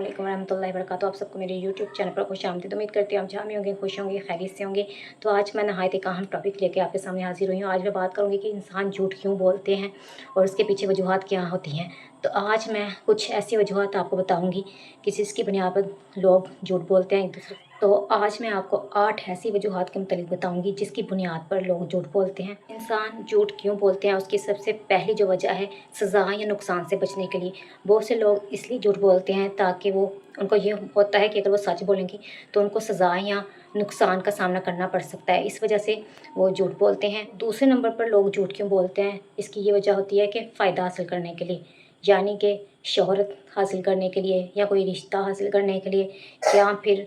वालेकुम रहमतुल्लाहि वबरकातुहू। आप सबको मेरे यूट्यूब चैनल पर खुशामदीद। उम्मीद करती हूँ आप जहाँ भी होंगे खुश होंगे, खैरियत से होंगे। तो आज मैं नहायत एक अहम टॉपिक लेके आपके सामने हाजिर हुई हूँ। आज मैं बात करूँगी कि इंसान झूठ क्यों बोलते हैं और उसके पीछे वजूहात क्या होती हैं। तो आज मैं कुछ ऐसी वजूहात आपको बताऊँगी कि जिसकी बुनियाद पर लोग झूठ बोलते हैं एक दूसरे। तो आज मैं आपको 8 ऐसी वजूहात के मुतालिक बताऊंगी जिसकी बुनियाद पर लोग झूठ बोलते हैं। इंसान झूठ क्यों बोलते हैं, उसकी सबसे पहली जो वजह है सज़ा या नुकसान से बचने के लिए। बहुत से लोग इसलिए झूठ बोलते हैं ताकि उनको ये होता है कि अगर वो सच बोलेंगे तो उनको सज़ा या नुकसान का सामना करना पड़ सकता है, इस वजह से वो झूठ बोलते हैं। दूसरे नंबर पर लोग झूठ क्यों बोलते हैं, इसकी ये वजह होती है कि फ़ायदा हासिल करने के लिए, यानी कि शोहरत हासिल करने के लिए या कोई रिश्ता हासिल करने के लिए, या फिर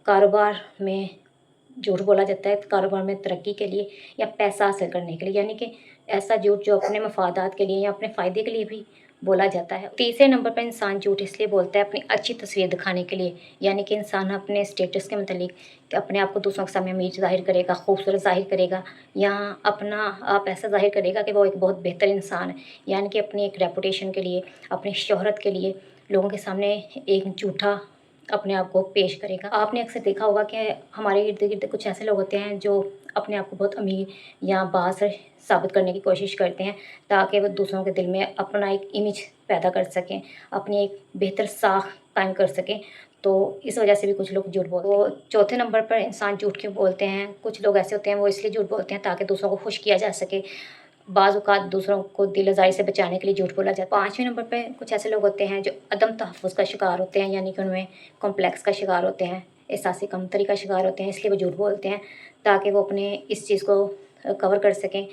कारोबार में झूठ बोला जाता है कारोबार में तरक्की के लिए या पैसा हासिल करने के लिए, यानी कि ऐसा झूठ जो अपने मफादात के लिए या अपने फ़ायदे के लिए भी बोला जाता है। तीसरे नंबर पर इंसान झूठ इसलिए बोलता है अपनी अच्छी तस्वीर दिखाने के लिए, यानी कि इंसान अपने स्टेटस के मतलब अपने आप को दूसरों के सामने अमीर ज़ाहिर करेगा, खूबसूरत ज़ाहिर करेगा, या अपना आप ऐसा ज़ाहिर करेगा कि वो एक बहुत बेहतर इंसान है, यानी कि अपनी एक रेपुटेशन के लिए, अपनी शोहरत के लिए लोगों के सामने एक झूठा अपने आप को पेश करेगा। आपने अक्सर देखा होगा कि हमारे इर्द गिर्द कुछ ऐसे लोग होते हैं जो अपने आप को बहुत अमीर या बासर साबित करने की कोशिश करते हैं ताकि वो दूसरों के दिल में अपना एक इमेज पैदा कर सकें, अपनी एक बेहतर साख कायम कर सकें। तो इस वजह से भी कुछ लोग झूठ बोलते हैं। तो चौथे नंबर पर इंसान झूठ क्यों बोलते हैं, कुछ लोग ऐसे होते हैं वो इसलिए झूठ बोलते हैं ताकि दूसरों को खुश किया जा सके। बाज़ औक़ात दूसरों को दिल आज़ारी से बचाने के लिए झूठ बोला जाता है। पाँचवें नंबर पे कुछ ऐसे लोग होते हैं जो अदम तहफ़्फ़ुज़ का शिकार होते हैं, यानी कि उनमें कॉम्प्लेक्स का शिकार होते हैं, एहसासी कमतरी का शिकार होते हैं, इसलिए वो झूठ बोलते हैं ताकि वो अपने इस चीज़ को कवर कर सकें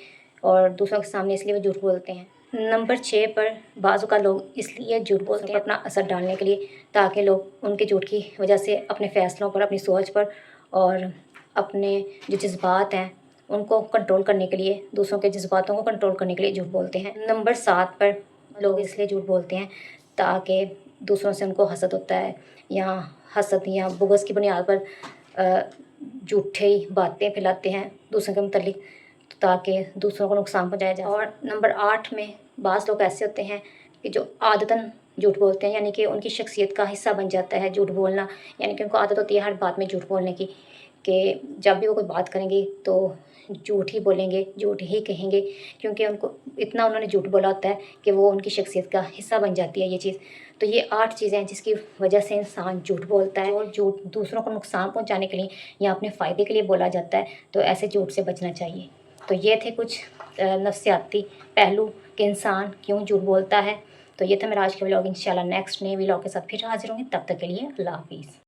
और दूसरों के सामने, इसलिए वो झूठ बोलते हैं। नंबर 6 पर बाज़ औक़ात लोग इसलिए झूठ बोलते हैं अपना असर डालने के लिए, ताकि लोग उनके झूठ की वजह से अपने फ़ैसलों पर, अपनी सोच पर और अपने जो जज़्बात हैं उनको कंट्रोल करने के लिए, दूसरों के जज़्बातों को कंट्रोल करने के लिए झूठ बोलते हैं। नंबर 7 पर लोग इसलिए झूठ बोलते हैं ताकि दूसरों से उनको हसद होता है, या हसद या बुग़्ज़ की बुनियाद पर झूठी बातें फैलाते हैं दूसरों के मुतल्लिक ताकि दूसरों को नुकसान पहुँचाया जाए। और नंबर 8 में बाज़ लोग ऐसे होते हैं कि जो आदतन झूठ बोलते हैं, यानी कि उनकी शख्सियत का हिस्सा बन जाता है झूठ बोलना, यानी कि उनको आदत होती है हर बात में झूठ बोलने की, कि जब भी वो कोई बात करेंगे तो झूठ ही बोलेंगे, झूठ ही कहेंगे, क्योंकि उनको इतना उन्होंने झूठ बोला होता है कि वो उनकी शख्सियत का हिस्सा बन जाती है ये चीज़। तो ये 8 चीज़ें हैं जिसकी वजह से इंसान झूठ बोलता है, और झूठ दूसरों को नुकसान पहुंचाने के लिए या अपने फ़ायदे के लिए बोला जाता है, तो ऐसे झूठ से बचना चाहिए। तो ये थे कुछ नफ्सियाती पहलू कि इंसान क्यों झूठ बोलता है। तो ये था मेरा आज का व्लॉग। इंशाल्लाह नेक्स्ट नए व्लॉग के साथ फिर हाजिर होंगे, तब तक के लिए अल्लाह हाफ़िज़।